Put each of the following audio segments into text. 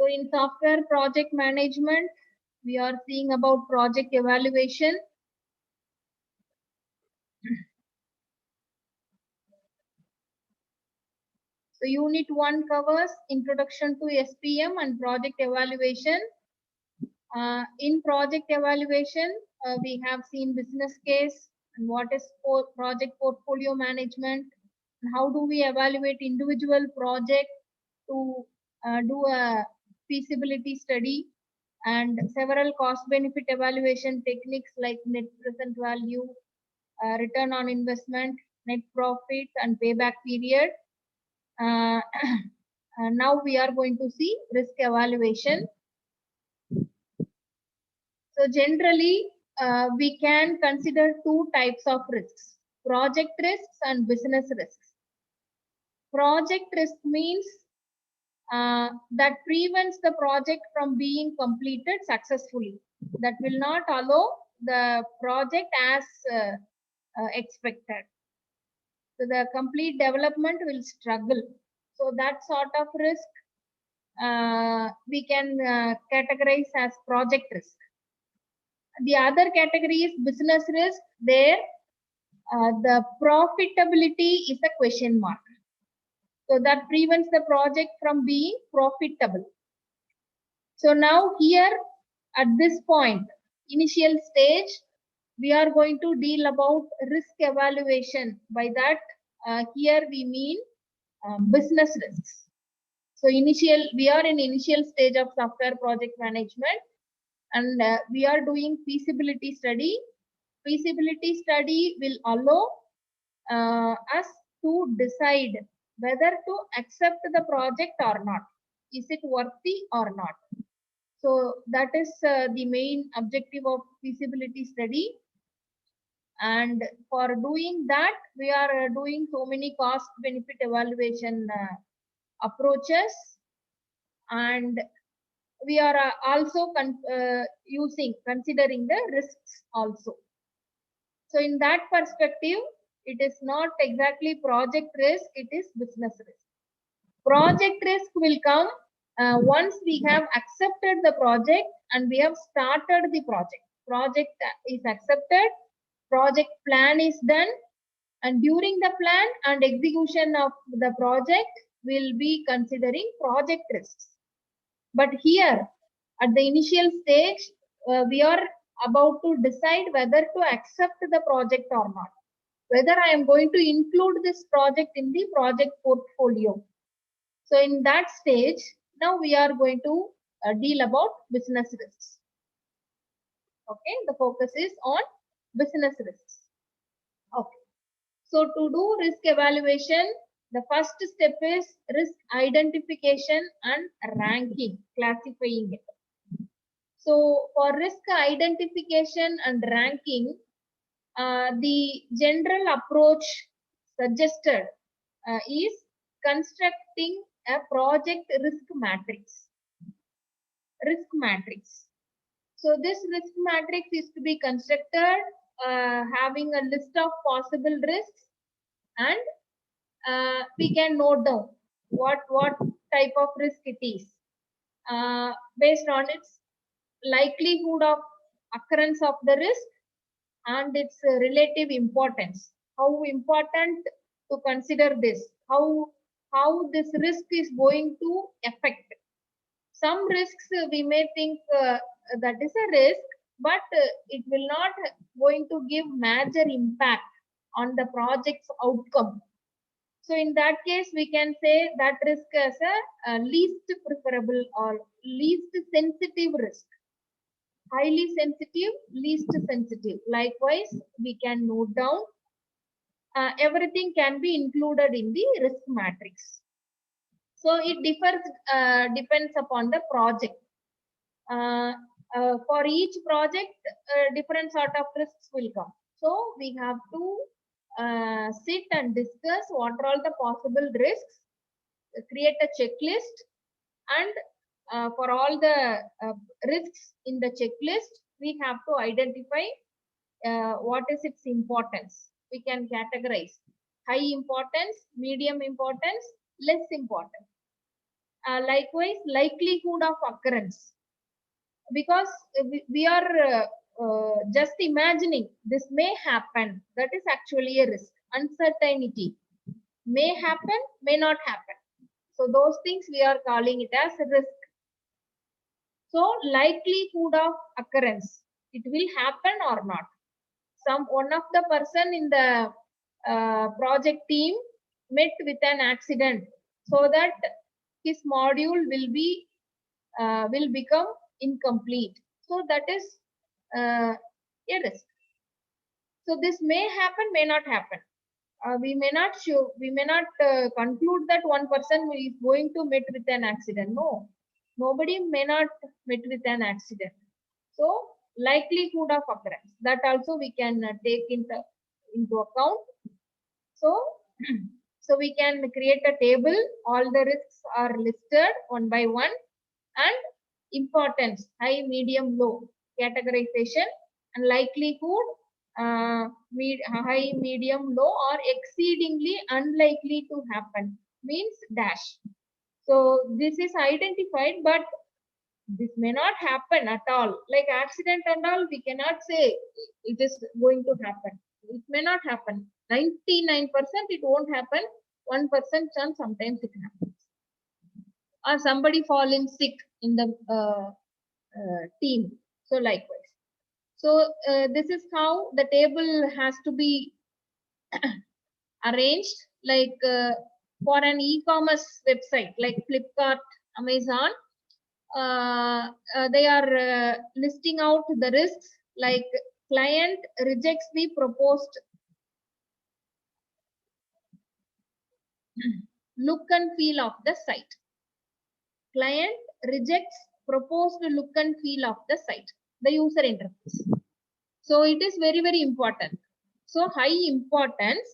So in software project management, we are seeing about project evaluation. So unit 1 covers introduction to SPM and project evaluation. In project evaluation, we have seen business case and what is project portfolio management, and how do we evaluate individual project to do a feasibility study, and several cost benefit evaluation techniques like net present value, return on investment, net profit, and payback period. Now we are going to see risk evaluation. So generally, we can consider two types of risks: project risks and business risks. Project risk means that prevents the project from being completed successfully, that will not allow the project as expected. So the complete development will struggle. So that sort of risk we can categorize as project risk. The other category is business risk. There, the profitability is a question mark. So that prevents the project from being profitable. So now here at this point, initial stage, we are going to deal about risk evaluation. By that, here we mean business risks. So we are in initial stage of software project management, and we are doing feasibility study. Feasibility study will allow us to decide whether to accept the project or not. Is it worthy or not? So that is the main objective of feasibility study. And for doing that, we are doing so many cost benefit evaluation approaches, and we are also considering the risks also. So in that perspective, it is not exactly project risk, it is business risk. Project risk will come once we have accepted the project and we have started the project. Project is accepted, project plan is done, and during the plan and execution of the project, we'll be considering project risks. But here, at the initial stage, we are about to decide whether to accept the project or not, whether I am going to include this project in the project portfolio. So in that stage, now we are going to deal about business risks. Okay, the focus is on business risks. Okay, so to do risk evaluation, the first step is risk identification and ranking, classifying it. So for risk identification and ranking, the general approach suggested is constructing a project risk matrix. Risk matrix. So this risk matrix is to be constructed having a list of possible risks, and we can note down what type of risk it is based on its likelihood of occurrence of the risk and its relative importance. How important to consider this? How this risk is going to affect? Some risks we may think that is a risk, but it will not going to give major impact on the project's outcome. So in that case, we can say that risk as a least preferable or least sensitive risk. Highly sensitive, least sensitive. Likewise, we can note down everything can be included in the risk matrix. So it depends upon the project. For each project, different sort of risks will come. So we have to sit and discuss what are all the possible risks, create a checklist, and for all the risks in the checklist, we have to identify what is its importance. We can categorize high importance, medium importance, less important. Likewise, likelihood of occurrence, because we are just imagining this may happen. That is actually a risk. Uncertainty may happen, may not happen. So those things we are calling it as risk. So likelihood of occurrence, it will happen or not. One of the person in the project team met with an accident, so that his module will become incomplete. So that is a risk. So this may happen, may not happen. We may not conclude that one person is going to meet with an accident. No, nobody may not meet with an accident. So likelihood of occurrence, that also we can take into account. So so we can create a table. All the risks are listed one by one, and importance, high, medium, low categorization, and likelihood, high, medium, low, or exceedingly unlikely to happen, means dash. So this is identified, but this may not happen at all. Like accident and all, we cannot say it is going to happen. It may not happen. 99% it won't happen. 1% chance sometimes it happens. Or somebody fall in sick in the team. So likewise. So this is how the table has to be arranged. Like for an e-commerce website like Flipkart, Amazon, they are listing out the risks, like client rejects the proposed look and feel of the site. Client rejects proposed look and feel of the site, the user interface. So it is very, very important. So high importance,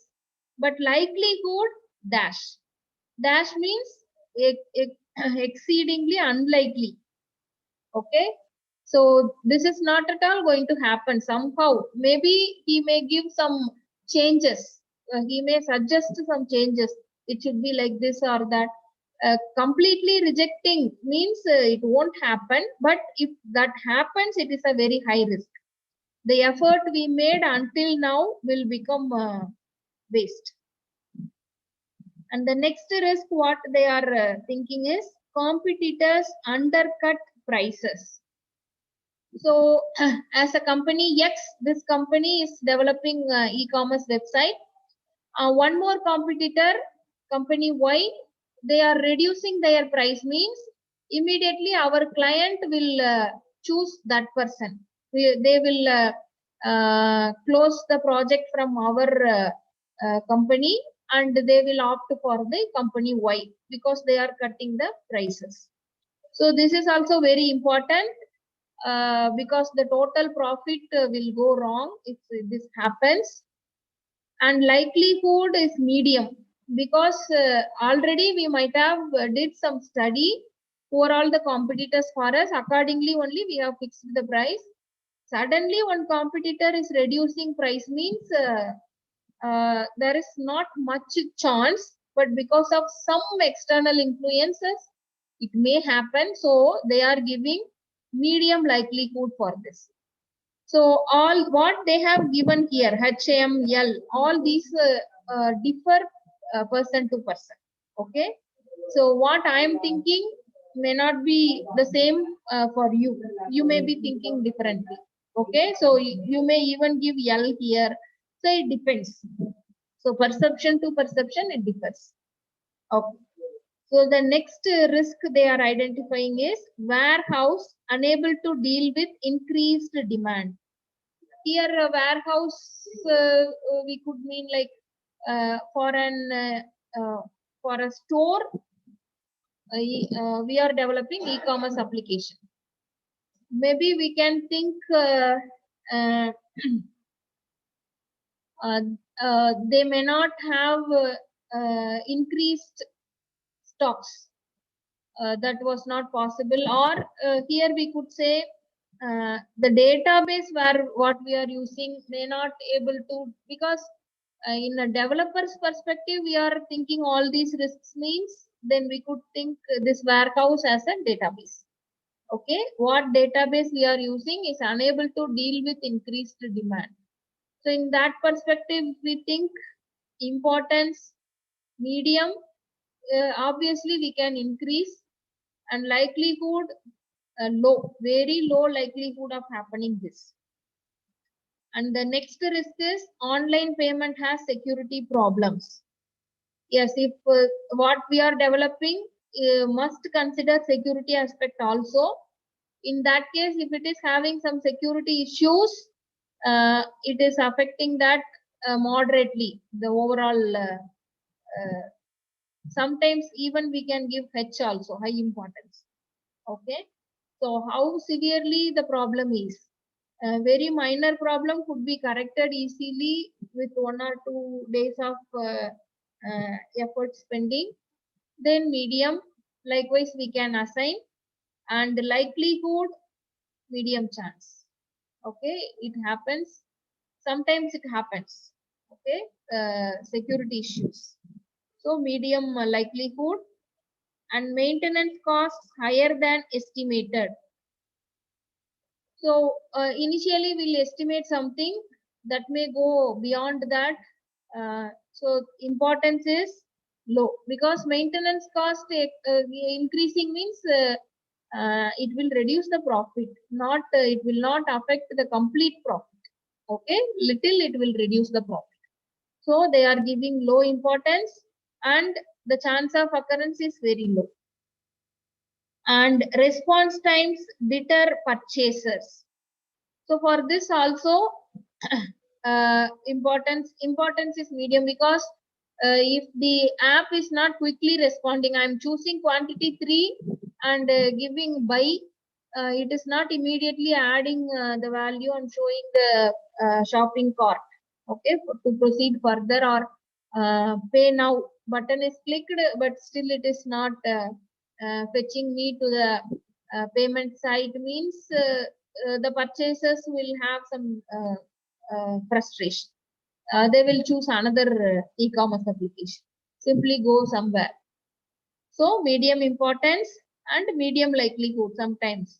but likelihood dash. Dash means exceedingly unlikely. Okay. So this is not at all going to happen. Somehow, maybe he may give some changes. He may suggest some changes. It should be like this or that. Completely rejecting means it won't happen. But if that happens, it is a very high risk. The effort we made until now will become waste. And the next risk what they are thinking is competitors undercut prices. So as a company X, this company is developing e-commerce website. One more competitor, company Y, they are reducing their price, means immediately our client will choose that person. They will close the project from our company, and they will opt for the company Y because they are cutting the prices. So this is also very important because the total profit will go wrong if this happens. And likelihood is medium, because already we might have did some study for all the competitors for us. Accordingly only we have fixed the price. Suddenly one competitor is reducing price, means there is not much chance, but because of some external influences it may happen. So they are giving medium likelihood for this. So all what they have given here, HML, all these differ person to person. Okay. So what I am thinking may not be the same for you. You may be thinking differently. Okay. So you may even give L here. So it depends. So perception to perception, it differs. Okay. So the next risk they are identifying is warehouse unable to deal with increased demand. Here a warehouse we could mean like for a store, we are developing e-commerce application. Maybe we can think uh, they may not have increased stocks. That was not possible. Or here we could say the database where what we are using may not able to, because in a developer's perspective we are thinking all these risks, means then we could think this warehouse as a database. Okay, what database we are using is unable to deal with increased demand. So in that perspective, we think importance medium, obviously we can increase, and likelihood low, very low likelihood of happening this. And the next risk is online payment has security problems. Yes, if what we are developing must consider security aspect also. In that case, if it is having some security issues, it is affecting that moderately, the overall. Sometimes even we can give H also, high importance. Okay. So how severely the problem is? A very minor problem could be corrected easily with 1 or 2 days of effort spending. Then medium, likewise we can assign, and likelihood, medium chance. Okay, it happens. Sometimes it happens. Okay, security issues. So medium likelihood, and maintenance costs higher than estimated. So initially we'll estimate something that may go beyond that. So importance is low, because maintenance cost increasing means it will reduce the profit, not it will not affect the complete profit. Okay, little it will reduce the profit. So they are giving low importance, and the chance of occurrence is very low. And response times deter purchasers. So for this also importance is medium, because if the app is not quickly responding, I am choosing quantity 3 and giving buy, it is not immediately adding the value and showing the shopping cart. Okay, to proceed further, or pay now button is clicked, but still it is not fetching me to the payment site, means the purchasers will have some frustration. They will choose another e-commerce application, simply go somewhere. So medium importance and medium likelihood sometimes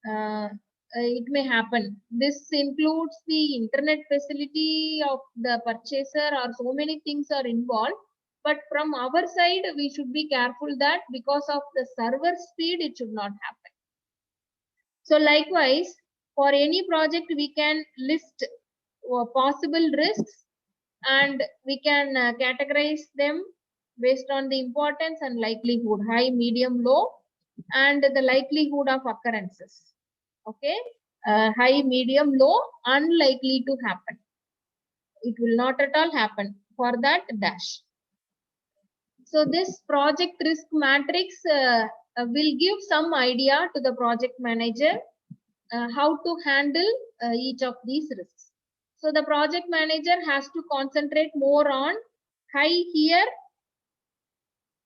it may happen. This includes the internet facility of the purchaser, or so many things are involved. But from our side, we should be careful that because of the server speed, it should not happen. So likewise, for any project, we can list possible risks, and we can categorize them based on the importance and likelihood, high, medium, low, and the likelihood of occurrences. Okay, high, medium, low, unlikely to happen. It will not at all happen. For that, dash. So this project risk matrix will give some idea to the project manager how to handle each of these risks. So the project manager has to concentrate more on high here.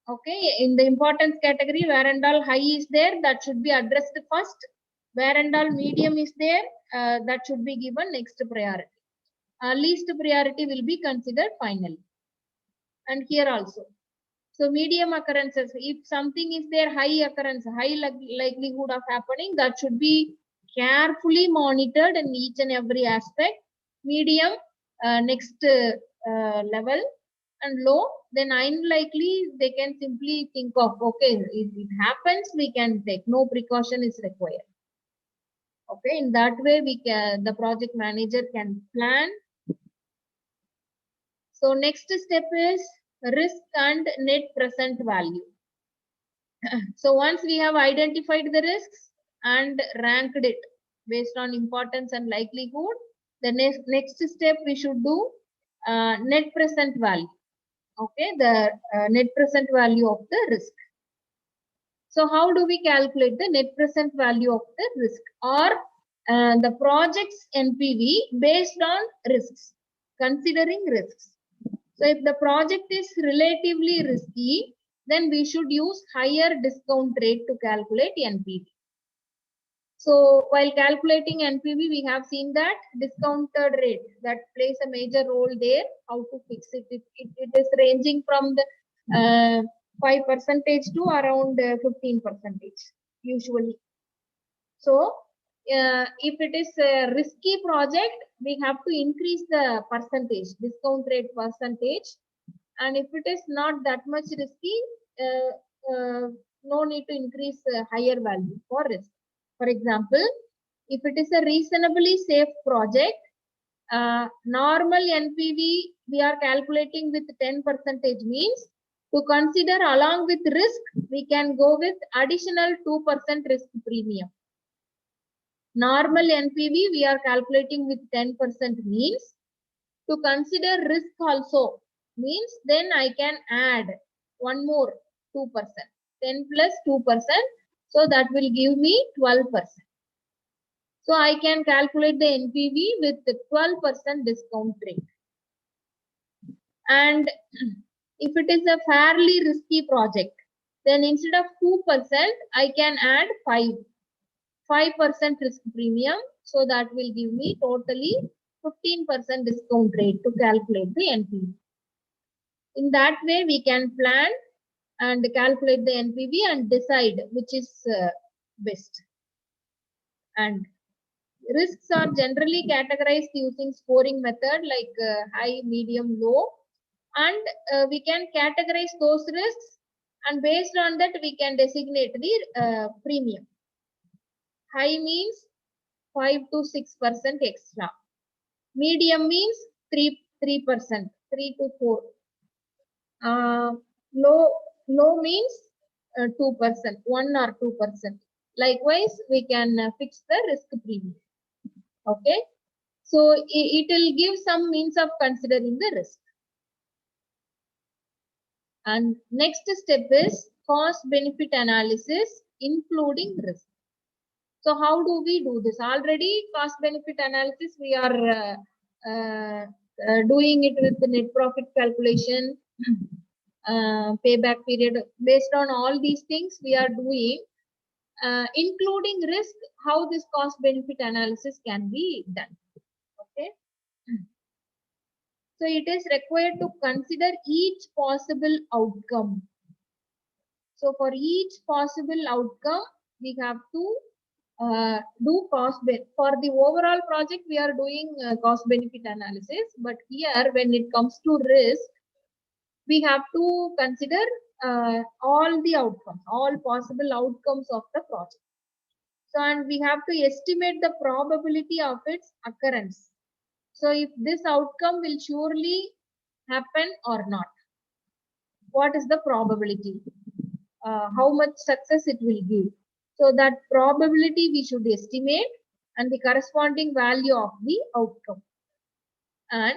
Okay, in the importance category, where and all high is there, that should be addressed first. Where and all medium is there, that should be given next priority. Least priority will be considered finally. And here also. So medium occurrences, if something is there, high occurrence, high likelihood of happening, that should be carefully monitored in each and every aspect. Medium, next level, and low, then unlikely, they can simply think of, okay, if it happens, we can take, no precaution is required. Okay, in that way, we can, the project manager can plan. So next step is risk and net present value. So once we have identified the risks and ranked it based on importance and likelihood, the next step we should do net present value. Okay, the net present value of the risk. So how do we calculate the net present value of the risk, or the project's NPV based on risks, considering risks? So if the project is relatively risky, then we should use higher discount rate to calculate NPV. So while calculating NPV, we have seen that discounted rate, that plays a major role there. How to fix it? It is ranging from the 5% to around 15% usually. So if it is a risky project, we have to increase the percentage, discount rate percentage. And if it is not that much risky, no need to increase higher value for risk. For example, if it is a reasonably safe project, normal NPV we are calculating with 10% means to consider along with risk, we can go with additional 2% risk premium. Normal NPV we are calculating with 10% means to consider risk also means then I can add one more 2%, 10 plus 2%. So that will give me 12%. So I can calculate the NPV with the 12% discount rate. And if it is a fairly risky project, then instead of 2%, I can add 5% risk premium. So that will give me totally 15% discount rate to calculate the NPV. In that way, we can plan and calculate the NPV and decide which is best. And risks are generally categorized using scoring method like high, medium, low. And we can categorize those risks, and based on that, we can designate the premium. High means 5 to 6% extra. Medium means 3%, 3 to 4. Low means 2%, 1 or 2%. Likewise, we can fix the risk premium. Okay. So it will give some means of considering the risk. And next step is cost benefit analysis, including risk. So how do we do this? Already cost benefit analysis, we are doing it with the net profit calculation, payback period. Based on all these things we are doing, including risk, how this cost benefit analysis can be done. Okay. So it is required to consider each possible outcome. So for each possible outcome, we have to do cost benefit. For the overall project, we are doing cost benefit analysis. But here, when it comes to risk, we have to consider all the outcomes, all possible outcomes of the project. So, and we have to estimate the probability of its occurrence. So if this outcome will surely happen or not. What is the probability? How much success it will give? So that probability we should estimate and the corresponding value of the outcome. And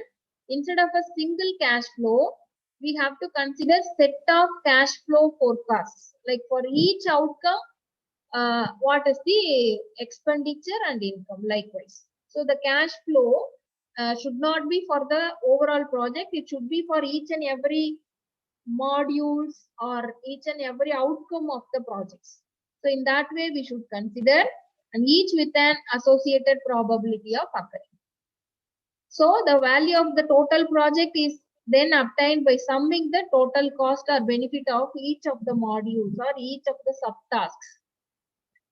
instead of a single cash flow, we have to consider set of cash flow forecasts. Like for each outcome, what is the expenditure and income likewise. So the cash flow should not be for the overall project. It should be for each and every modules or each and every outcome of the projects. So in that way, we should consider, and each with an associated probability of occurring. So the value of the total project is then obtained by summing the total cost or benefit of each of the modules or each of the subtasks.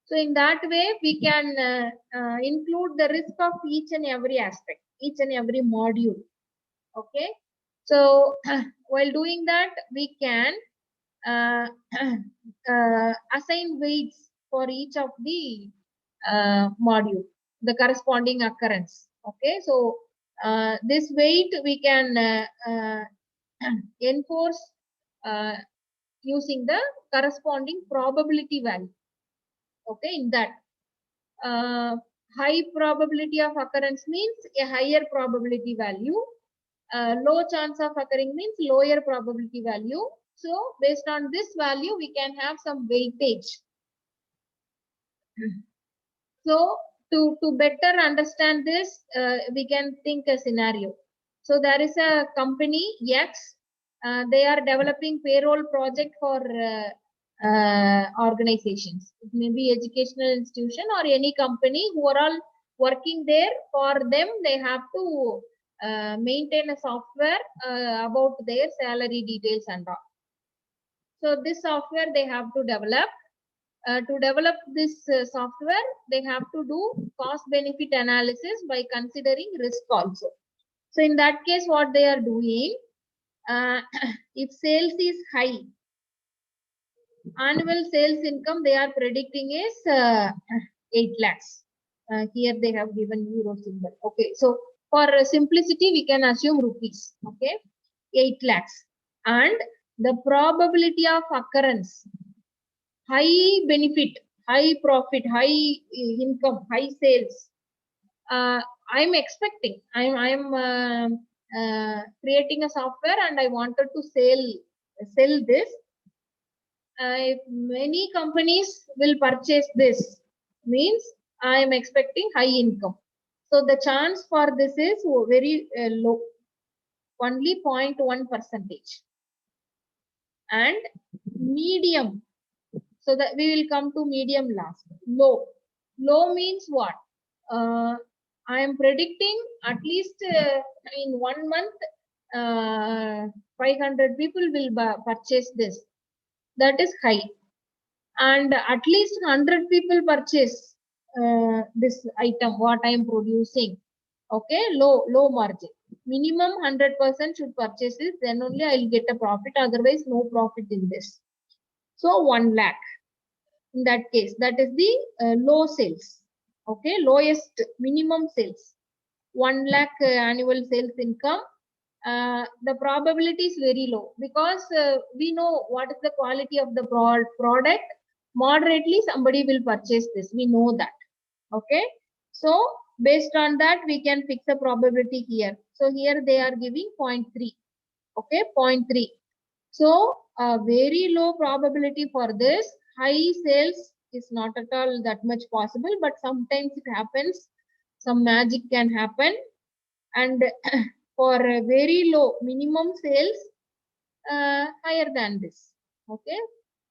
So in that way, we can include the risk of each and every aspect, each and every module. Okay. So while doing that, we can assign weights for each of the module, the corresponding occurrence. Okay. So this weight we can enforce using the corresponding probability value. Okay, in that high probability of occurrence means a higher probability value. Low chance of occurring means lower probability value. So based on this value, we can have some weightage. So to better understand this, we can think a scenario. So there is a company X. They are developing payroll project for organizations. It may be educational institution or any company who are all working there. For them, they have to maintain a software about their salary details and all. So this software they have to develop. To develop this software, they have to do cost benefit analysis by considering risk also. So in that case, what they are doing, if sales is high, annual sales income they are predicting is 8 lakhs. Here they have given euro symbol. Okay, so for simplicity, we can assume rupees. Okay, 8 lakhs. And the probability of occurrence, high benefit, high profit, high income, high sales. I'm expecting. I'm creating a software and I wanted to sell this. If many companies will purchase this, means I am expecting high income. So the chance for this is very low, only 0.1%. And medium. So that we will come to medium last. Low. Low means what? I am predicting at least in 1 month, 500 people will purchase this. That is high. And at least 100 people purchase this item, what I am producing. Okay, low margin. Minimum 100% should purchase this, then only I will get a profit. Otherwise, no profit in this. So 1 lakh. In that case, that is the low sales. Okay, lowest minimum sales. 1 lakh annual sales income. The probability is very low because we know what is the quality of the product. Moderately, somebody will purchase this. We know that. Okay. So, based on that, we can fix a probability here. So, here they are giving 0.3. Okay, 0.3. So, a very low probability for this. High sales is not at all that much possible, but sometimes it happens. Some magic can happen. And for a very low minimum sales, higher than this. Okay,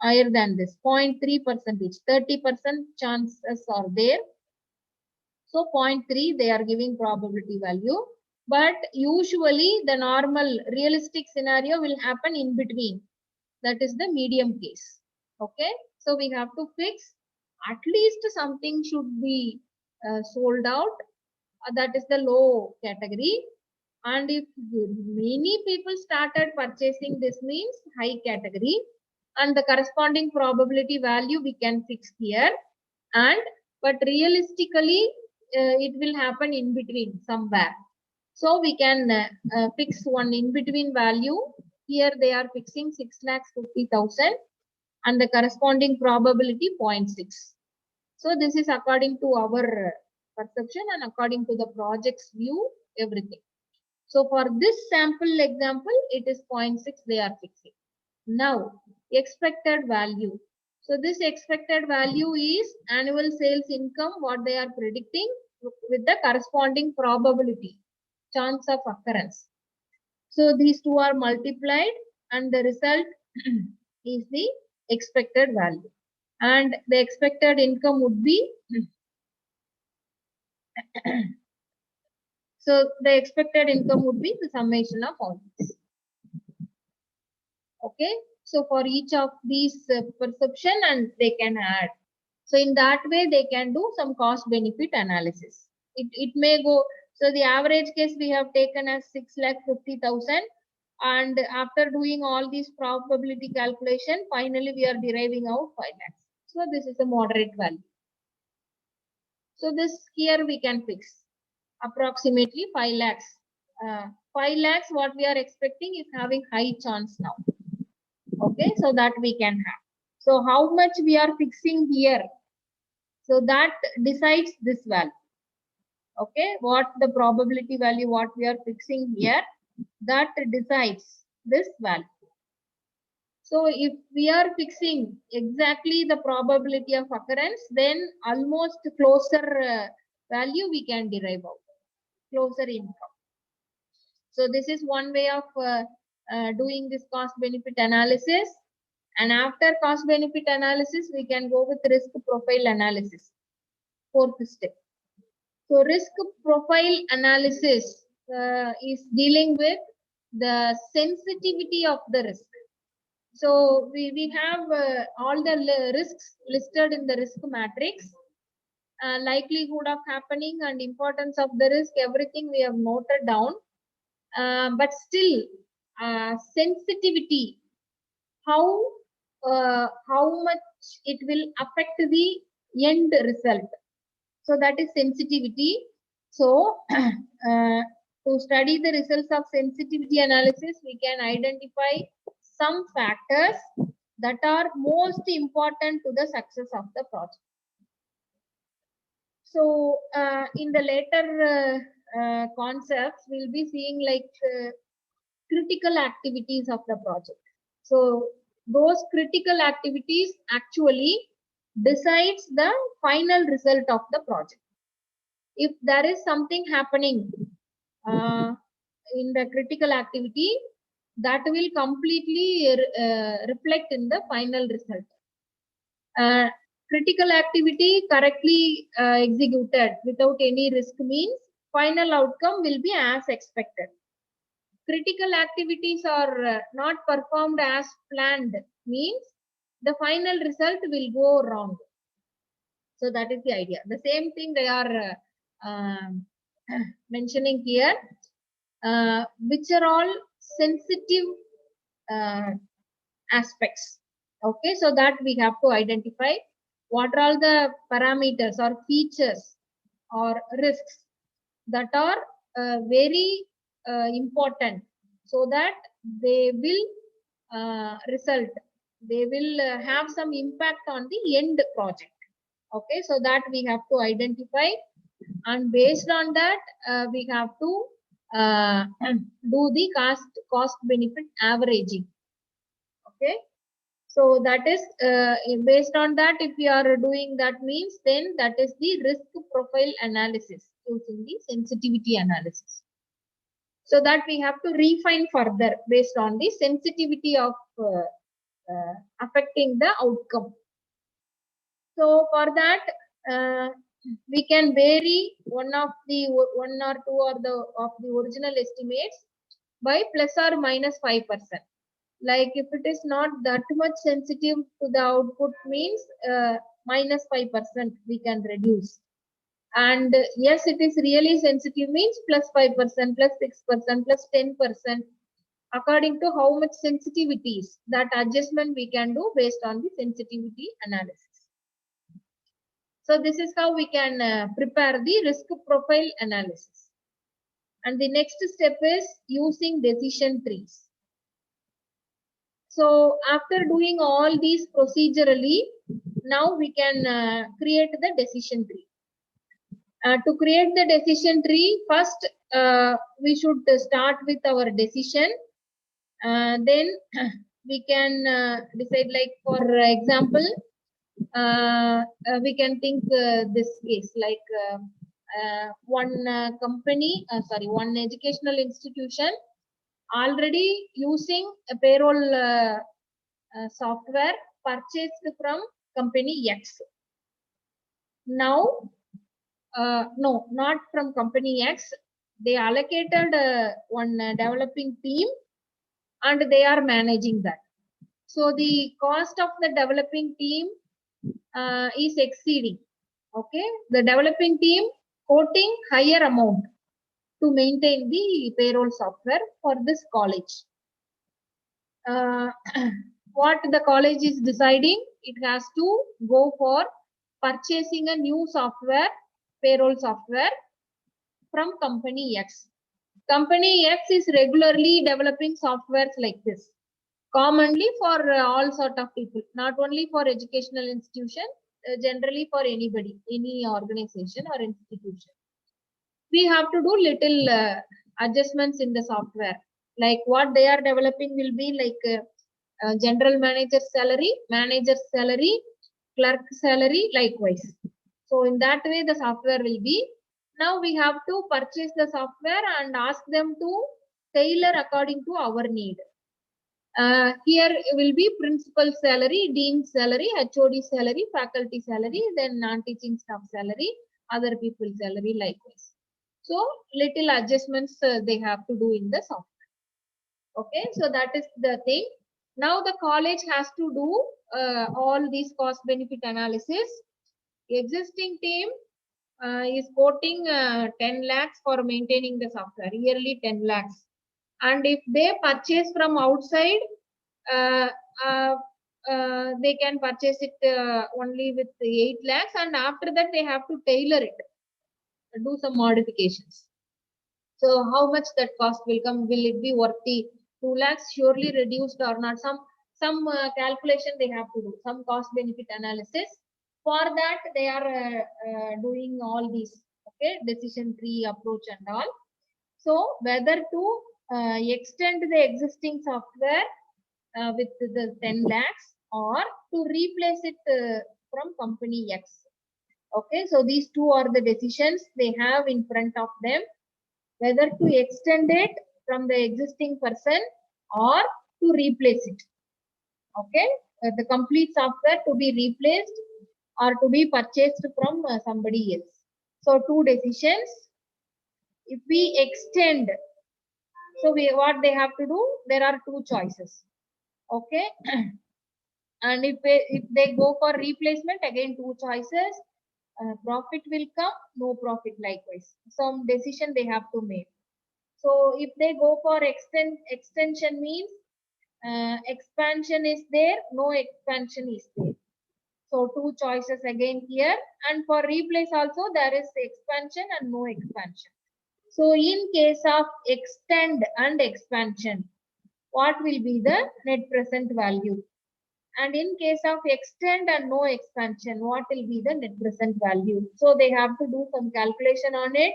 higher than this 0.3%, 30% chances are there. So 0.3 they are giving probability value, but usually the normal realistic scenario will happen in between. That is the medium case. Okay, so we have to fix at least something should be sold out. That is the low category. And if many people started purchasing, this means high category, and the corresponding probability value we can fix here. And but realistically it will happen in between somewhere. So we can fix one in between value. Here they are fixing 6,50,000 and the corresponding probability 0.6. So this is according to our perception and according to the project's view, everything. So for this sample example, it is 0.6 they are fixing. Now, expected value. So this expected value is annual sales income, what they are predicting with the corresponding probability, chance of occurrence. So these two are multiplied and the result is the expected value. And the expected income would be so the expected income would be the summation of all these. Okay, so for each of these perception and they can add. So in that way they can do some cost benefit analysis. It may go, so the average case we have taken as 6,50,000, and after doing all these probability calculation, finally we are deriving out 5 lakhs. So this is a moderate value. So this here we can fix approximately 5 lakhs. 5 lakhs what we are expecting is having high chance now. Okay, so that we can have. So how much we are fixing here? So that decides this value. Okay, what the probability value what we are fixing here, that decides this value. So if we are fixing exactly the probability of occurrence, then almost closer value we can derive out, closer income. So this is one way of doing this cost benefit analysis. And after cost benefit analysis, we can go with risk profile analysis. Fourth step. So risk profile analysis is dealing with the sensitivity of the risk. So we have all the risks listed in the risk matrix. Likelihood of happening and importance of the risk, everything we have noted down. But still, sensitivity, how much it will affect the end result. So that is sensitivity. So to study the results of sensitivity analysis, we can identify some factors that are most important to the success of the project. So in the later concepts, we'll be seeing like critical activities of the project. So those critical activities actually decides the final result of the project. If there is something happening in the critical activity, that will completely reflect in the final result. Critical activity correctly executed without any risk means final outcome will be as expected. Critical activities are not performed as planned means the final result will go wrong. So that is the idea. The same thing they are mentioning here, which are all sensitive aspects. Okay, so that we have to identify what are all the parameters or features or risks that are very important, so that they will result, they will have some impact on the end project. Okay, so that we have to identify, and based on that we have to do the cost benefit averaging. Okay, so that is based on that, if we are doing that means, then that is the risk profile analysis using the sensitivity analysis. So that we have to refine further based on the sensitivity of affecting the outcome. So for that we can vary one or two of the original estimates by plus or minus 5%. Like if it is not that much sensitive to the output means minus 5% we can reduce. And yes, it is really sensitive means plus 5%, plus 6%, plus 10%. According to how much sensitivity is, that adjustment we can do based on the sensitivity analysis. So this is how we can prepare the risk profile analysis. And the next step is using decision trees. So after doing all these procedurally, now we can create the decision tree. To create the decision tree, first we should start with our decision. Then we can decide, like for example, we can think this case like one educational institution already using a payroll software purchased from company X. Now, no, not from company X. They allocated one developing team and they are managing that. So the cost of the developing team is exceeding. Okay, the developing team quoting higher amount to maintain the payroll software for this college. What the college is deciding, it has to go for purchasing a new software, payroll software from company X. Company X is regularly developing softwares like this, commonly for all sort of people, not only for educational institution, generally for anybody, any organization or institution. We have to do little adjustments in the software, like what they are developing will be like general manager's salary, manager's salary, clerk salary, likewise. So in that way the software will be. Now we have to purchase the software and ask them to tailor according to our need. Here will be principal salary, dean salary, HOD salary, faculty salary, then non-teaching staff salary, other people salary, likewise. So little adjustments they have to do in the software. Okay, so that is the thing. Now the college has to do all these cost benefit analysis. Existing team is quoting 10 lakhs for maintaining the software, yearly 10 lakhs. And if they purchase from outside, uh, uh, they can purchase it only with 8 lakhs, and after that they have to tailor it, do some modifications. So how much that cost will come? Will it be worth the 2 lakhs surely reduced or not? Some calculation they have to do, some cost benefit analysis. For that they are doing all these, okay, decision tree approach and all. So whether to extend the existing software with the 10 lakhs or to replace it from company X. Okay, so these two are the decisions they have in front of them, whether to extend it from the existing person or to replace it. Okay, the complete software to be replaced or to be purchased from somebody else. So two decisions. If we extend, so what they have to do, there are two choices. Okay, and if they go for replacement, again two choices. Profit will come, no profit likewise. Some decision they have to make. So if they go for extension means expansion is there, no expansion is there. So two choices again here, and for replace also there is expansion and no expansion. So in case of extend and expansion, what will be the net present value? And in case of extend and no expansion, what will be the net present value? So they have to do some calculation on it.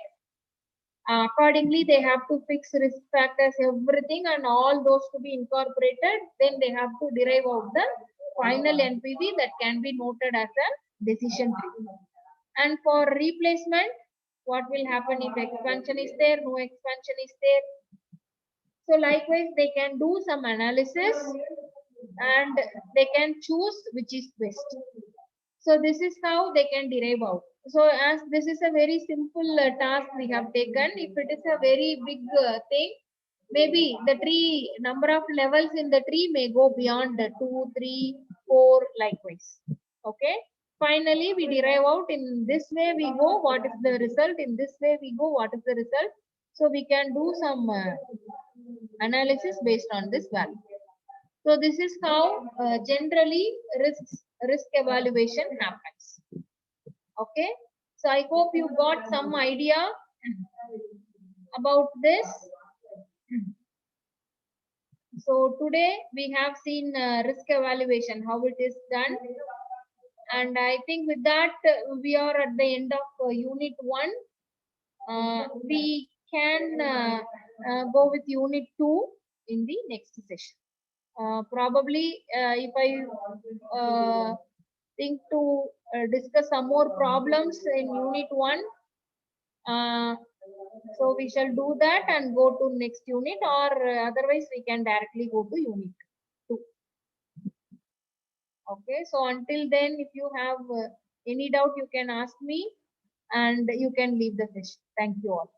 Accordingly, they have to fix risk factors, everything, and all those to be incorporated. Then they have to derive out the final NPV that can be noted as a decision tree. And for replacement, what will happen if expansion is there, no expansion is there? So likewise, they can do some analysis and they can choose which is best. So this is how they can derive out. So as this is a very simple task we have taken, if it is a very big thing, maybe the tree number of levels in the tree may go beyond 2, 3, 4 likewise. Okay. Finally, we derive out in this way we go, what is the result? In this way we go, what is the result? So we can do some analysis based on this value. So this is how generally risk evaluation happens. Okay. So I hope you got some idea about this. So today we have seen risk evaluation, how it is done. And I think with that we are at the end of unit 1. We can go with unit 2 in the next session. Probably if I think to discuss some more problems in unit 1, so we shall do that and go to next unit, or otherwise we can directly go to unit 2. Okay, so until then, if you have any doubt, you can ask me and you can leave the session. Thank you all.